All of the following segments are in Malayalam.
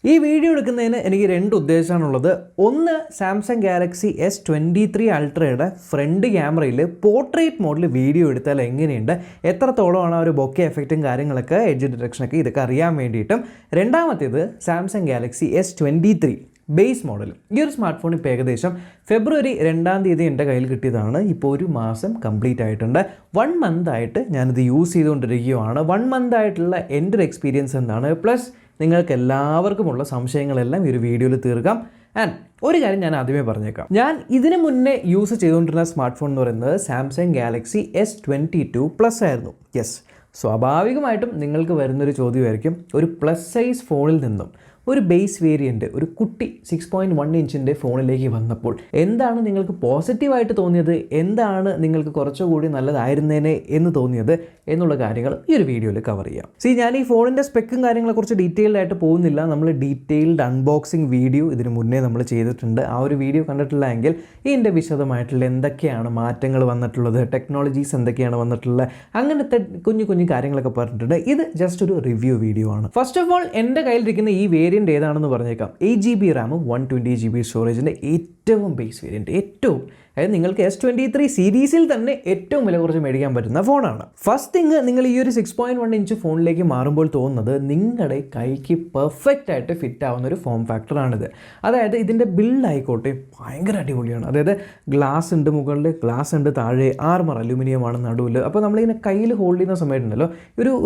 ഈ വീഡിയോ എടുക്കുന്നതിന് എനിക്ക് രണ്ട് ഉദ്ദേശമാണുള്ളത്. ഒന്ന്, സാംസങ് ഗാലക്സി S23 അൾട്രയുടെ ഫ്രണ്ട് ക്യാമറയിൽ പോർട്രേറ്റ് മോഡിൽ വീഡിയോ എടുത്താൽ എങ്ങനെയുണ്ട്, എത്രത്തോളമാണ് ആ ഒരു ബൊക്കെ എഫക്റ്റും കാര്യങ്ങളൊക്കെ, എഡ്ജ് ഡിറ്റക്ഷനൊക്കെ, ഇതൊക്കെ അറിയാൻ വേണ്ടിയിട്ടും. രണ്ടാമത്തേത്, Samsung Galaxy S23 base model. ഈ ഒരു സ്മാർട്ട് ഫോൺ ഇപ്പോൾ ഏകദേശം ഫെബ്രുവരി 2-ാം തീയതി എൻ്റെ കയ്യിൽ കിട്ടിയതാണ്. ഇപ്പോൾ 1 മാസം കംപ്ലീറ്റ് ആയിട്ടുണ്ട്. 1 മന്ത് ആയിട്ട് ഞാനിത് യൂസ് ചെയ്തുകൊണ്ടിരിക്കുകയാണ്. 1 മന്ത് ആയിട്ടുള്ള എൻ്റെ ഒരു എക്സ്പീരിയൻസ് എന്താണ്, പ്ലസ് നിങ്ങൾക്ക് എല്ലാവർക്കുമുള്ള സംശയങ്ങളെല്ലാം ഈ ഒരു വീഡിയോയിൽ തീർക്കാം. ആൻഡ് ഒരു കാര്യം ഞാൻ ആദ്യമേ പറഞ്ഞേക്കാം, ഞാൻ ഇതിനു മുന്നേ യൂസ് ചെയ്തുകൊണ്ടിരുന്ന സ്മാർട്ട് ഫോൺ എന്ന് പറയുന്നത് സാംസങ് ഗാലക്സി S22 പ്ലസ് ആയിരുന്നു. യെസ്, സ്വാഭാവികമായിട്ടും നിങ്ങൾക്ക് വരുന്നൊരു ചോദ്യമായിരിക്കും, ഒരു പ്ലസ് സൈസ് ഫോണിൽ നിന്നും ഒരു ബേസ് വേരിയൻറ്റ്, ഒരു കുട്ടി 6.1 ഇഞ്ചിൻ്റെ ഫോണിലേക്ക് വന്നപ്പോൾ എന്താണ് നിങ്ങൾക്ക് പോസിറ്റീവായിട്ട് തോന്നിയത്, എന്താണ് നിങ്ങൾക്ക് കുറച്ചുകൂടി നല്ലതായിരുന്നേനെ എന്ന് തോന്നിയത് എന്നുള്ള കാര്യങ്ങൾ ഈ ഒരു വീഡിയോയിൽ കവർ ചെയ്യാം. ഞാൻ ഈ ഫോണിൻ്റെ സ്പെക്കും കാര്യങ്ങളെ കുറിച്ച് ഡീറ്റെയിൽഡ് ആയിട്ട് പോകുന്നില്ല. നമ്മൾ ഡീറ്റെയിൽഡ് അൺബോക്സിങ് വീഡിയോ ഇതിന് മുന്നേ നമ്മൾ ചെയ്തിട്ടുണ്ട്. ആ ഒരു വീഡിയോ കണ്ടിട്ടില്ല എങ്കിൽ ഇതിൻ്റെ വിശദമായിട്ടുള്ള എന്തൊക്കെയാണ് മാറ്റങ്ങൾ വന്നിട്ടുള്ളത്, ടെക്നോളജീസ് എന്തൊക്കെയാണ് വന്നിട്ടുള്ളത്, അങ്ങനത്തെ കുഞ്ഞു കുഞ്ഞു കാര്യങ്ങളൊക്കെ പറഞ്ഞിട്ടുണ്ട്. ഇത് ജസ്റ്റ് ഒരു റിവ്യൂ വീഡിയോ ആണ്. ഫസ്റ്റ് ഓഫ് ഓൾ, എൻ്റെ കയ്യിലിരിക്കുന്ന ഈ വേരിയൻറ്റ് ഏതാണെന്ന് പറഞ്ഞേക്കാം. 8GB റാമും 128GB സ്റ്റോറേജിൻ്റെ ഏറ്റവും ബേസ് വേരിയൻറ്റ്, ഏറ്റവും, അതായത് നിങ്ങൾക്ക് S23 സീരീസിൽ തന്നെ ഏറ്റവും വില കുറച്ച് മേടിക്കാൻ പറ്റുന്ന ഫോണാണ്. ഫസ്റ്റ് തിങ്, നിങ്ങൾ ഈ ഒരു 6.1 ഇഞ്ച് ഫോണിലേക്ക് മാറുമ്പോൾ തോന്നുന്നത് നിങ്ങളുടെ കൈക്ക് പെർഫെക്റ്റ് ആയിട്ട് ഫിറ്റ് ആവുന്ന ഒരു ഫോം ഫാക്ടറാണിത്. അതായത് ഇതിൻ്റെ ബിൽഡ് ആയിക്കോട്ടെ ഭയങ്കര അടിപൊളിയാണ്. അതായത് ഗ്ലാസ് ഉണ്ട് മുകളിൽ, ഗ്ലാസ് ഉണ്ട് താഴെ, ആർമർ അലുമിനിയം ആണ് നടുവിൽ. അപ്പോൾ നമ്മളിങ്ങനെ കയ്യിൽ ഹോൾഡ് ചെയ്യുന്ന സമയത്തുണ്ടല്ലോ,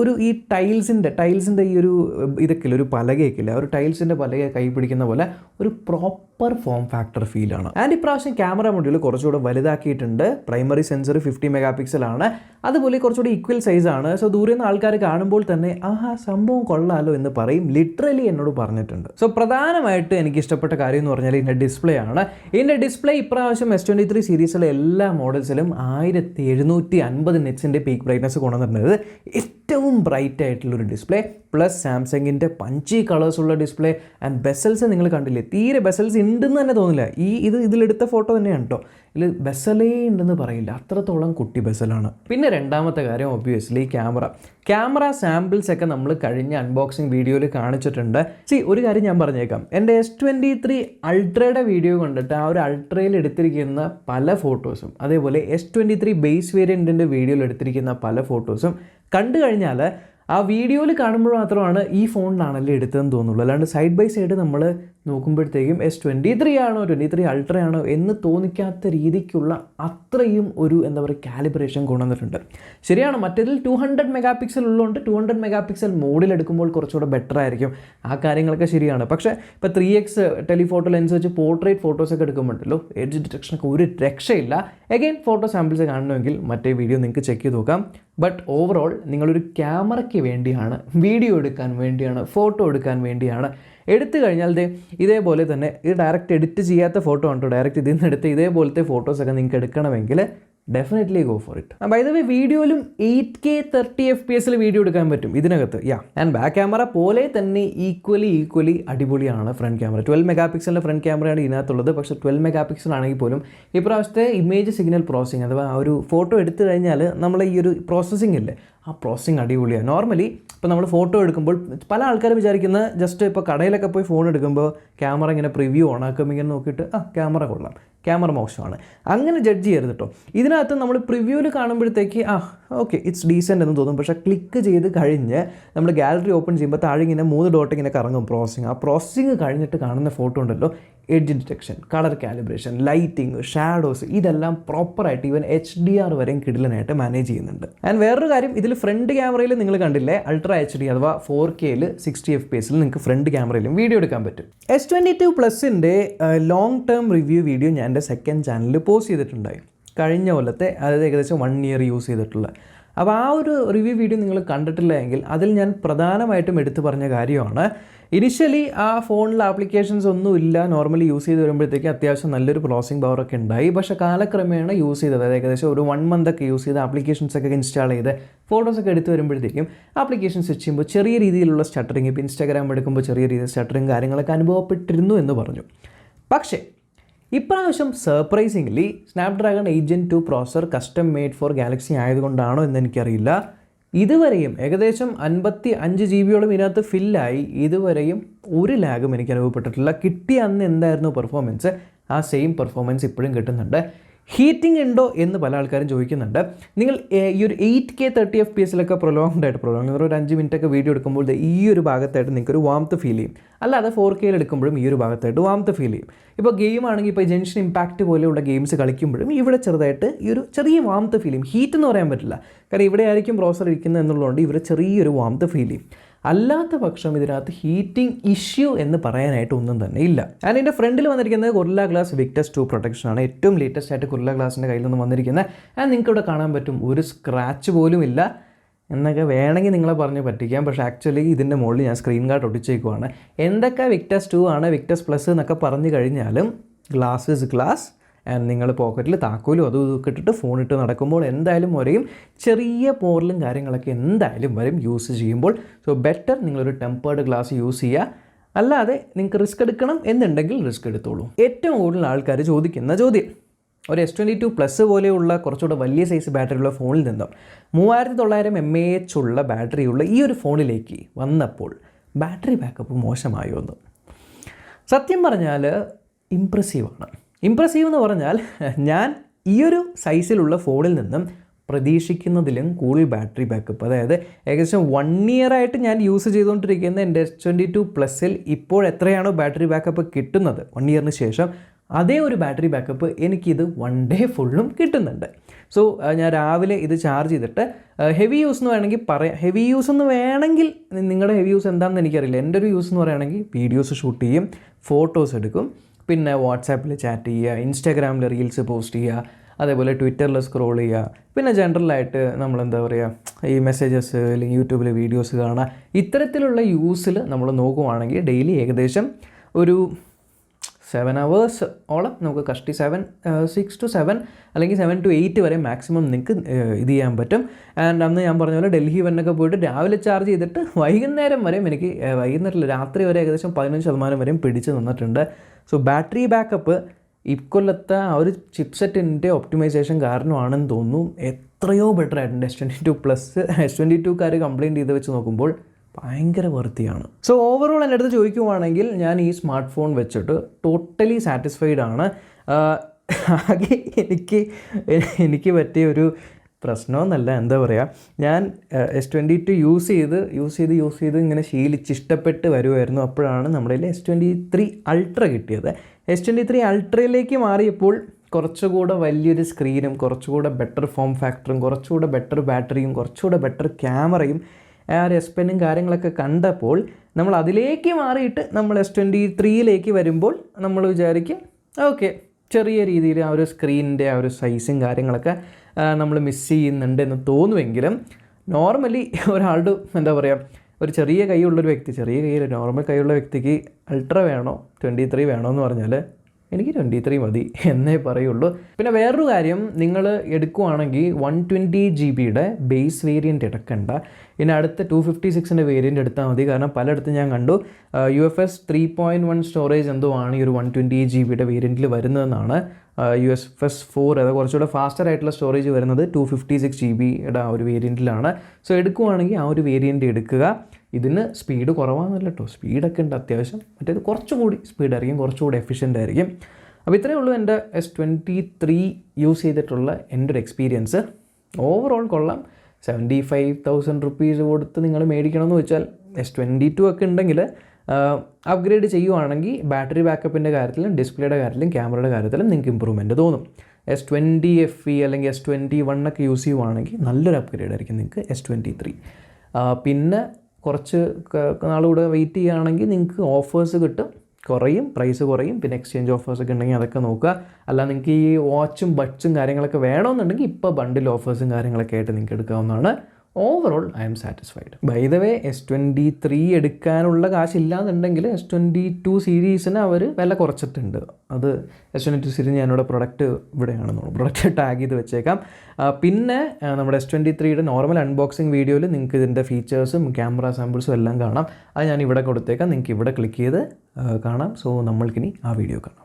ഒരു ഈ ടൈൽസിൻ്റെ ഈ ഒരു ഇതൊക്കെ ഒരു പലകയൊക്കെ, ആ ഒരു ടൈൽസിൻ്റെ പലക കൈ പിടിക്കുന്ന പോലെ ഒരു പ്രോപ്പർ ഫോം ഫാക്ടർ ഫീലാണ്. ആൻഡ് ഇപ്രാവശ്യം ക്യാമറ മൊഡ്യൂൾ കുറച്ചുകൂടെ വലുതാക്കിയിട്ടുണ്ട്. പ്രൈമറി സെൻസർ 50 മെഗാ ആണ്, അതുപോലെ കുറച്ചുകൂടി ഈക്വൽ സൈസാണ്. സോ ദൂരെ നിന്ന് ആൾക്കാർ കാണുമ്പോൾ തന്നെ ആഹാ സംഭവം കൊള്ളാലോ എന്ന് പറയും, ലിറ്ററലി എന്നോട് പറഞ്ഞിട്ടുണ്ട്. സോ പ്രധാനമായിട്ട് എനിക്ക് ഇഷ്ടപ്പെട്ട കാര്യം എന്ന് പറഞ്ഞാൽ ഇതിൻ്റെ ഡിസ്പ്ലേ ആണ്. ഇതിൻ്റെ ഡിസ്പ്ലേ ഇപ്രാവശ്യം S23 സീരീസിലെ എല്ലാ മോഡൽസിലും 1750 നിറ്റ്സിൻ്റെ പീക്ക് ബ്രൈറ്റ്നസ് കൊണ്ടുവന്നിട്ടുണ്ട്. ഏറ്റവും ബ്രൈറ്റ് ആയിട്ടുള്ളൊരു ഡിസ്പ്ലേ, പ്ലസ് സാംസങ്ങിൻ്റെ പഞ്ചി കളേഴ്സ് ഉള്ള ഡിസ്പ്ലേ. ആൻഡ് ബെസൽസ് നിങ്ങൾ കണ്ടില്ലേ, തീരെ ബെസൽസ് ഉണ്ടെന്ന് തന്നെ തോന്നില്ല. ഇതിലെടുത്ത ഫോട്ടോ തന്നെയാണ് കേട്ടോ, ഇതിൽ ബെസലേ ഉണ്ടെന്ന് പറയില്ല, അത്രത്തോളം കുട്ടി ബെസലാണ്. പിന്നെ രണ്ടാമത്തെ കാര്യം ഒബ്വിയസ്ലി ക്യാമറ സാമ്പിൾസ് ഒക്കെ നമ്മൾ കഴിഞ്ഞ അൺബോക്സിങ് വീഡിയോയിൽ കാണിച്ചിട്ടുണ്ട്. ഒരു കാര്യം ഞാൻ പറഞ്ഞേക്കാം, എൻ്റെ S23 അൾട്രയുടെ വീഡിയോ കണ്ടിട്ട് ആ ഒരു അൾട്രയിൽ എടുത്തിരിക്കുന്ന പല ഫോട്ടോസും, അതേപോലെ S23 ബേസ് വേരിയൻറ്റിൻ്റെ വീഡിയോയിൽ എടുത്തിരിക്കുന്ന പല ഫോട്ടോസും കണ്ടു കഴിഞ്ഞാൽ ആ വീഡിയോയിൽ കാണുമ്പോൾ മാത്രമാണ് ഈ ഫോണിലാണല്ലേ എടുത്തതെന്ന് തോന്നുള്ളൂ. അല്ലാണ്ട് സൈഡ് ബൈ സൈഡ് നമ്മൾ നോക്കുമ്പോഴത്തേക്കും S23 ആണോ 23 അൾട്ര ആണോ എന്ന് തോന്നിക്കാത്ത രീതിക്കുള്ള അത്രയും ഒരു എന്താ പറയുക കാലിബ്രേഷൻ കൊണ്ടുവന്നിട്ടുണ്ട്. ശരിയാണ്, മറ്റേതിൽ 200 മെഗാ പിക്സൽ ഉള്ളതുകൊണ്ട് 200 മെഗാ പിക്സൽ മോഡിൽ എടുക്കുമ്പോൾ കുറച്ചുകൂടെ ബെറ്റർ ആയിരിക്കും, ആ കാര്യങ്ങളൊക്കെ ശരിയാണ്. പക്ഷേ ഇപ്പോൾ 3x ടെലിഫോട്ടോ ലെൻസ് വെച്ച് പോർട്രേറ്റ് ഫോട്ടോസൊക്കെ എടുക്കുമ്പോഴല്ലോ എഡ്ജ് ഡിറ്റക്ഷനൊക്കെ ഒരു രക്ഷയില്ല. എഗെയിൻ ഫോട്ടോ സാമ്പിൾസ് കാണണമെങ്കിൽ മറ്റേ വീഡിയോ നിങ്ങൾക്ക് ചെക്ക് ചെയ്ത് നോക്കാം. ബട്ട് ഓവറോൾ നിങ്ങളൊരു ക്യാമറയ്ക്ക് വേണ്ടിയാണ്, വീഡിയോ എടുക്കാൻ വേണ്ടിയാണ്, ഫോട്ടോ എടുക്കാൻ വേണ്ടിയാണ് എടുത്തു കഴിഞ്ഞാൽ ഇതേപോലെ തന്നെ, ഇത് ഡയറക്റ്റ് എഡിറ്റ് ചെയ്യാത്ത ഫോട്ടോ ആണ് കേട്ടോ, ഡയറക്റ്റ് ഇതിൽ നിന്ന് എടുത്ത് ഇതേപോലത്തെ ഫോട്ടോസൊക്കെ നിങ്ങൾക്ക് എടുക്കണമെങ്കിൽ definitely go for it. By the way, വീഡിയോയിലും 8K 30 FPS വീഡിയോ എടുക്കാൻ പറ്റും ഇതിനകത്ത്. ആൻഡ് ബാക്ക് ക്യാമറ പോലെ തന്നെ ഈക്വലി അടിപൊളിയാണ് ഫ്രണ്ട് ക്യാമറ. 12 മെഗാ പിക്സലിൻ്റെ ഫ്രണ്ട് ക്യാമറയാണ് ഇതിനകത്തുള്ളത്. പക്ഷേ 12 മെഗാ പിക്സൽ ആണെങ്കിൽ പോലും ഇപ്രാവശ്യത്തെ ഇമേജ് സിഗ്നൽ പ്രോസസ്സിങ്, അഥവാ ആ ഒരു ഫോട്ടോ എടുത്തു കഴിഞ്ഞാൽ നമ്മൾ ഈ ഒരു പ്രോസസ്സിംഗ് ഇല്ലേ, ആ പ്രോസസ്സിങ് അടിപൊളിയാണ്. നോർമലി ഇപ്പോൾ നമ്മൾ ഫോട്ടോ എടുക്കുമ്പോൾ പല ആൾക്കാരും വിചാരിക്കുന്നത് ജസ്റ്റ് ഇപ്പോൾ കടയിലൊക്കെ പോയി ഫോൺ എടുക്കുമ്പോൾ ക്യാമറ ഇങ്ങനെ പ്രിവ്യൂ ഓണാക്കും, ഇങ്ങനെ നോക്കിയിട്ട് ക്യാമറ കൊള്ളാം, ക്യാമറ മോശമാണ്, അങ്ങനെ ജഡ്ജ് ചെയ്യരുത് കേട്ടോ. ഇതിനകത്ത് നമ്മൾ പ്രിവ്യൂവിൽ കാണുമ്പോഴത്തേക്ക് ഓക്കെ ഇറ്റ്സ് ഡീസൻ്റ് എന്ന് തോന്നും. പക്ഷേ ക്ലിക്ക് ചെയ്ത് കഴിഞ്ഞ് നമ്മൾ ഗാലറി ഓപ്പൺ ചെയ്യുമ്പോൾ താഴെ ഇങ്ങനെ 3 ഡോട്ട് ഇങ്ങനെ കറങ്ങും പ്രോസസ്സിങ്. ആ പ്രോസസ്സിങ് കഴിഞ്ഞിട്ട് കാണുന്ന ഫോട്ടോ ഉണ്ടല്ലോ, edge detection, colour calibration, lighting, shadows, ഇതെല്ലാം പ്രോപ്പറായിട്ട് ഈവൻ HDR വരെയും കിടിലനായിട്ട് മാനേജ് ചെയ്യുന്നുണ്ട്. ആൻഡ് വേറൊരു കാര്യം, ഇതിൽ ഫ്രണ്ട് ക്യാമറയിൽ നിങ്ങൾ കണ്ടില്ലേ അൾട്രാ HD അഥവാ 4Kയിൽ 60 FPS നിങ്ങൾക്ക് ഫ്രണ്ട് ക്യാമറയിലും വീഡിയോ എടുക്കാൻ പറ്റും. S22 പ്ലസിൻ്റെ ലോങ് ടേം റിവ്യൂ വീഡിയോ ഞാൻ എൻ്റെ സെക്കൻഡ് ചാനലിൽ പോസ്റ്റ് ചെയ്തിട്ടുണ്ടായി കഴിഞ്ഞ കൊല്ലത്തെ, അതായത് ഏകദേശം 1 ഇയർ യൂസ് ചെയ്തിട്ടുള്ള. അപ്പോൾ ആ ഒരു റിവ്യൂ വീഡിയോ നിങ്ങൾ കണ്ടിട്ടില്ല എങ്കിൽ അതിൽ ഞാൻ പ്രധാനമായിട്ടും എടുത്തു പറഞ്ഞ കാര്യമാണ്, ഇനിഷ്യലി ആ ഫോണിൽ ആപ്ലിക്കേഷൻസ് ഒന്നും ഇല്ല, നോർമലി യൂസ് ചെയ്ത് വരുമ്പോഴത്തേക്ക് അത്യാവശ്യം നല്ലൊരു പ്രോസസ്സിംഗ് പവറൊക്കെ ഉണ്ടായി. പക്ഷേ കാലക്രമേണ യൂസ് ചെയ്തത്, അതായത് ഏകദേശം ഒരു 1 മന്ത് ഒക്കെ യൂസ് ചെയ്ത് ആപ്ലിക്കേഷൻസൊക്കെ ഇൻസ്റ്റാൾ ചെയ്ത് ഫോട്ടോസൊക്കെ എടുത്ത് വരുമ്പോഴത്തേക്കും ആപ്ലിക്കേഷൻ സ്വിച്ച് ചെയ്യുമ്പോൾ ചെറിയ രീതിയിലുള്ള സ്റ്റട്ടറിങ്, ഇപ്പോൾ ഇൻസ്റ്റാഗ്രാം എടുക്കുമ്പോൾ ചെറിയ രീതിയിൽ സ്റ്റട്ടറിങ് കാര്യങ്ങളൊക്കെ അനുഭവപ്പെട്ടിരുന്നു എന്ന് പറഞ്ഞു. പക്ഷേ ഇപ്രാവശ്യം surprisingly Snapdragon 8 Gen 2 processor custom made for Galaxy ആയതുകൊണ്ടാണോ എന്ന് എനിക്കറിയില്ല, ഇതുവരെയും ഏകദേശം 55 GB ഇതിനകത്ത് ഫില്ലായി. ഇതുവരെയും ഒരു ലാഗും എനിക്ക് അനുഭവപ്പെട്ടിട്ടില്ല. കിട്ടിയ അന്ന് എന്തായിരുന്നു പെർഫോമൻസ്, ആ സെയിം പെർഫോമൻസ് ഇപ്പോഴും കിട്ടുന്നുണ്ട്. ഹീറ്റിംഗ് ഉണ്ടോ എന്ന് പല ആൾക്കാരും ചോദിക്കുന്നുണ്ട്. നിങ്ങൾ ഈ ഒരു 8K 30 FPS പ്രൊലോങ്ഡ് ഒരു 5 മിനിറ്റൊക്കെ വീഡിയോ എടുക്കുമ്പോൾ ഈ ഒരു ഭാഗത്തായിട്ട് നിങ്ങൾക്കൊരു വാംത്ത് ഫീൽ ചെയ്യും. അല്ലാതെ 4K എടുക്കുമ്പോഴും ഈ ഒരു ഭാഗത്തായിട്ട് വാംത്ത് ഫീൽ ചെയ്യും. ഇപ്പോൾ ഗെയിം ആണെങ്കിൽ ഇപ്പോൾ ജെൻഷൻ ഇമ്പാക്റ്റ് പോലെയുള്ള ഗെയിംസ് കളിക്കുമ്പോഴും ഇവിടെ ചെറുതായിട്ട് ഈ ഒരു ചെറിയ വാംത്ത് ഫീൽ ചെയ്യും. ഹീറ്റ് എന്ന് പറയാൻ പറ്റില്ല, കാരണം ഇവിടെ ആയിരിക്കും പ്രോസർ ഇരിക്കുന്നത് എന്നുള്ളതുകൊണ്ട് ഇവിടെ ചെറിയൊരു വാംത്ത് ഫീൽ ചെയ്യും. അല്ലാത്ത പക്ഷം ഇതിനകത്ത് ഹീറ്റിംഗ് ഇഷ്യൂ എന്ന് പറയാനായിട്ട് ഒന്നും തന്നെ ഇല്ല. ആൻഡ് എൻ്റെ ഫ്രണ്ടിൽ വന്നിരിക്കുന്നത് Gorilla Glass Victus 2 പ്രൊട്ടക്ഷനാണ്. ഏറ്റവും ലേറ്റസ്റ്റ് ആയിട്ട് Gorilla Glassൻ്റെ കയ്യിൽ നിന്ന് വന്നിരിക്കുന്നത്. ആൻഡ് നിങ്ങൾക്ക് ഇവിടെ കാണാൻ പറ്റും ഒരു സ്ക്രാച്ച് പോലും ഇല്ല എന്നൊക്കെ വേണമെങ്കിൽ നിങ്ങളെ പറഞ്ഞ് പറ്റിക്കാം. പക്ഷേ ആക്ച്വലി ഇതിൻ്റെ മുകളിൽ ഞാൻ സ്ക്രീൻ ഗാർഡ് ഒട്ടിച്ചേക്കുവാണ്. എന്തൊക്കെ Victus 2 ആണ്, Victus Plus എന്നൊക്കെ പറഞ്ഞു കഴിഞ്ഞാലും ഗ്ലാസ് ഇസ് ഗ്ലാസ്. ആൻഡ് നിങ്ങൾ പോക്കറ്റിൽ താക്കോലും അതും ഇതൊക്കെ ഇട്ടിട്ട് ഫോണിട്ട് നടക്കുമ്പോൾ എന്തായാലും വരെയും ചെറിയ പോറലും കാര്യങ്ങളൊക്കെ എന്തായാലും വരും യൂസ് ചെയ്യുമ്പോൾ. സോ ബെറ്റർ നിങ്ങളൊരു ടെമ്പേർഡ് ഗ്ലാസ് യൂസ് ചെയ്യുക. അല്ലാതെ നിങ്ങൾക്ക് റിസ്ക് എടുക്കണം എന്നുണ്ടെങ്കിൽ റിസ്ക് എടുത്തോളൂ. ഏറ്റവും കൂടുതൽ ആൾക്കാർ ചോദിക്കുന്ന ചോദ്യം, ഒരു S22 Plus പോലെയുള്ള കുറച്ചുകൂടെ വലിയ സൈസ് ബാറ്ററിയുള്ള ഫോണിൽ നിന്നും 3900 mAh ഉള്ള ബാറ്ററിയുള്ള ഈ ഒരു ഫോണിലേക്ക് വന്നപ്പോൾ ബാറ്ററി ബാക്കപ്പ് മോശമായോ എന്ന് സത്യം പറഞ്ഞാൽ ഇംപ്രസീവാണ്. ഇംപ്രസീവ് എന്ന് പറഞ്ഞാൽ ഞാൻ ഈ ഒരു സൈസിലുള്ള ഫോണിൽ നിന്നും പ്രതീക്ഷിക്കുന്നതിലും കൂടുതൽ ബാറ്ററി ബാക്കപ്പ്, അതായത് ഏകദേശം 1 year ആയിട്ട് ഞാൻ യൂസ് ചെയ്തുകൊണ്ടിരിക്കുന്ന എൻ്റെ S22 Plusൽ ഇപ്പോൾ എത്രയാണോ ബാറ്ററി ബാക്കപ്പ് കിട്ടുന്നത് 1 yearന് ശേഷം, അതേ ഒരു ബാറ്ററി ബാക്കപ്പ് എനിക്കിത് 1 day ഫുള്ളും കിട്ടുന്നുണ്ട്. സോ ഞാൻ രാവിലെ ഇത് ചാർജ് ചെയ്തിട്ട് ഹെവി യൂസ് എന്ന് വേണമെങ്കിൽ പറയാം. ഹെവി യൂസ് എന്ന് വേണമെങ്കിൽ നിങ്ങളുടെ ഹെവി യൂസ് എന്താണെന്ന് എനിക്കറിയില്ല. എൻ്റെ ഒരു യൂസ് എന്ന് പറയുകയാണെങ്കിൽ വീഡിയോസ് ഷൂട്ട് ചെയ്യും, ഫോട്ടോസ് എടുക്കും, പിന്നെ വാട്സാപ്പിൽ ചാറ്റ് ചെയ്യുക, ഇൻസ്റ്റാഗ്രാമിൽ റീൽസ് പോസ്റ്റ് ചെയ്യുക, അതേപോലെ ട്വിറ്ററിൽ സ്ക്രോൾ ചെയ്യുക, പിന്നെ ജനറലായിട്ട് നമ്മളെന്താ പറയുക ഈ മെസ്സേജസ് അല്ലെങ്കിൽ യൂട്യൂബിൽ വീഡിയോസ് കാണുക. ഇത്തരത്തിലുള്ള യൂസിൽ നമ്മൾ നോക്കുവാണെങ്കിൽ ഡെയിലി ഏകദേശം ഒരു 7 hours ഓളം നമുക്ക് കഷ്ടി 6 to 7 അല്ലെങ്കിൽ 7 to 8 വരെ മാക്സിമം നിങ്ങൾക്ക് ഇത് ചെയ്യാൻ പറ്റും. ആൻഡ് അന്ന് ഞാൻ പറഞ്ഞ പോലെ ഡൽഹി വന്നൊക്കെ പോയിട്ട് രാവിലെ ചാർജ് ചെയ്തിട്ട് വൈകുന്നേരം വരെയും എനിക്ക് വൈകുന്നേരത്തിൽ രാത്രി വരെ ഏകദേശം 15% വരെയും പിടിച്ച് നിന്നിട്ടുണ്ട്. സോ ബാറ്ററി ബാക്കപ്പ് ഇക്കൊല്ലത്തെ ആ ഒരു ചിപ്സെറ്റിൻ്റെ ഒപ്റ്റിമൈസേഷൻ കാരണമാണെന്ന് തോന്നുന്നു എത്രയോ ബെറ്റർ ആയിട്ടുണ്ട്. S22 Plus S22 കംപ്ലയിൻറ്റ് ചെയ്ത് വെച്ച് നോക്കുമ്പോൾ ഭയങ്കര വർത്തിയാണ്. സോ ഓവറോൾ എൻ്റെ അടുത്ത് ചോദിക്കുവാണെങ്കിൽ ഞാൻ ഈ സ്മാർട്ട് ഫോൺ വെച്ചിട്ട് ടോട്ടലി സാറ്റിസ്ഫൈഡ് ആണ്. ആകെ എനിക്ക് പറ്റിയ ഒരു പ്രശ്നമൊന്നല്ല, എന്താ പറയുക, ഞാൻ S22 യൂസ് ചെയ്ത് ഇങ്ങനെ ഇഷ്ടപ്പെട്ട് വരുമായിരുന്നു. അപ്പോഴാണ് നമ്മുടെ S23 Ultra കിട്ടിയത്. S23 Ultrയിലേക്ക് മാറിയപ്പോൾ കുറച്ചുകൂടെ വലിയൊരു സ്ക്രീനും കുറച്ചുകൂടെ ബെറ്റർ ഫോം ഫാക്ടറും കുറച്ചുകൂടെ ബെറ്റർ ബാറ്ററിയും കുറച്ചുകൂടെ ബെറ്റർ ക്യാമറയും ആ ഒരു S Pen കാര്യങ്ങളൊക്കെ കണ്ടപ്പോൾ നമ്മൾ അതിലേക്ക് മാറിയിട്ട് നമ്മൾ S23യിലേക്ക് വരുമ്പോൾ നമ്മൾ വിചാരിക്കും ഓക്കെ, ചെറിയ രീതിയിൽ ആ ഒരു സ്ക്രീനിൻ്റെ ആ ഒരു സൈസും കാര്യങ്ങളൊക്കെ നമ്മൾ മിസ് ചെയ്യുന്നുണ്ട് എന്ന് തോന്നുമെങ്കിലും നോർമലി ഒരാളുടെ എന്താ പറയുക, ഒരു ചെറിയ കൈയുള്ളൊരു വ്യക്തി, നോർമൽ കൈയുള്ള വ്യക്തിക്ക് അൾട്ര വേണോ 23 വേണോ എന്ന് പറഞ്ഞാൽ എനിക്ക് 23 മതി എന്നേ പറയുള്ളൂ. പിന്നെ വേറൊരു കാര്യം, നിങ്ങൾ എടുക്കുവാണെങ്കിൽ 120 GB ബേസ് വേരിയൻറ്റ് എടുക്കണ്ട, ഇനി അടുത്ത 256 വേരിയൻറ്റ് എടുത്താൽ മതി. കാരണം പലയിടത്തും ഞാൻ കണ്ടു UFS 3.1 സ്റ്റോറേജ് എന്തോ ആണ് ഈ ഒരു 120 GB വേരിയൻറ്റിൽ വരുന്നതെന്നാണ്. UFS 4 അത് കുറച്ചുകൂടെ ഫാസ്റ്റർ ആയിട്ടുള്ള സ്റ്റോറേജ് വരുന്നത് 256 GB ആ ഒരു വേരിയൻറ്റിലാണ്. സോ എടുക്കുവാണെങ്കിൽ ആ ഒരു വേരിയൻറ്റ് എടുക്കുക. ഇതിന് സ്പീഡ് കുറവാണെന്നല്ല കേട്ടോ, സ്പീഡൊക്കെ ഉണ്ട് അത്യാവശ്യം. മറ്റേത് കുറച്ചുകൂടി സ്പീഡായിരിക്കും, കുറച്ചുകൂടി എഫിഷ്യൻ്റ് ആയിരിക്കും. അപ്പോൾ ഇത്രയേ ഉള്ളൂ എൻ്റെ S23 യൂസ് ചെയ്തിട്ടുള്ള എൻ്റെ ഒരു എക്സ്പീരിയൻസ്. ഓവറോൾ കൊള്ളാം. 75,000 rupees കൊടുത്ത് നിങ്ങൾ മേടിക്കണമെന്ന് വെച്ചാൽ S22 ഒക്കെ ഉണ്ടെങ്കിൽ അപ്ഗ്രേഡ് ചെയ്യുവാണെങ്കിൽ ബാറ്ററി ബാക്കപ്പിൻ്റെ കാര്യത്തിലും ഡിസ്പ്ലേയുടെ കാര്യത്തിലും ക്യാമറയുടെ കാര്യത്തിലും നിങ്ങൾക്ക് ഇമ്പ്രൂവ്മെൻറ്റ് തോന്നും. S20 FE അല്ലെങ്കിൽ S21 ഒക്കെ യൂസ് ചെയ്യുവാണെങ്കിൽ നല്ലൊരു അപ്ഗ്രേഡ് ആയിരിക്കും നിങ്ങൾക്ക് S23. പിന്നെ കുറച്ച് നാളുകൂടെ വെയിറ്റ് ചെയ്യുകയാണെങ്കിൽ നിങ്ങൾക്ക് ഓഫേഴ്സ് കിട്ടും, പ്രൈസ് കുറയും. പിന്നെ എക്സ്ചേഞ്ച് ഓഫേഴ്സൊക്കെ ഉണ്ടെങ്കിൽ അതൊക്കെ നോക്കുക. അല്ല നിങ്ങൾക്ക് ഈ വാച്ചും ബഡ്സും കാര്യങ്ങളൊക്കെ വേണമെന്നുണ്ടെങ്കിൽ ഇപ്പോൾ ബണ്ടിൽ ഓഫേഴ്സും കാര്യങ്ങളൊക്കെ ആയിട്ട് നിങ്ങൾക്ക് എടുക്കാവുന്നതാണ്. Overall I'm satisfied. By the way S23 എടുക്കാനുള്ള കാശില്ലാന്നുണ്ടെങ്കിൽ S22 സീരീസിന് അവർ വില കുറച്ചിട്ടുണ്ട്. അത് S22 സീരീസ് ഞാനിവിടെ പ്രൊഡക്റ്റ് ടാഗ് ചെയ്ത് വെച്ചേക്കാം. പിന്നെ നമ്മുടെ S23യുടെ നോർമൽ അൺബോക്സിങ് വീഡിയോയിൽ നിങ്ങൾക്ക് ഇതിൻ്റെ ഫീച്ചേഴ്സും ക്യാമറ സാമ്പിൾസും എല്ലാം കാണാം. അത് ഞാൻ ഇവിടെ കൊടുത്തേക്കാം, നിങ്ങൾക്ക് ഇവിടെ ക്ലിക്ക് ചെയ്ത് കാണാം. സോ നമ്മൾക്കിനി ആ വീഡിയോ കാണാം.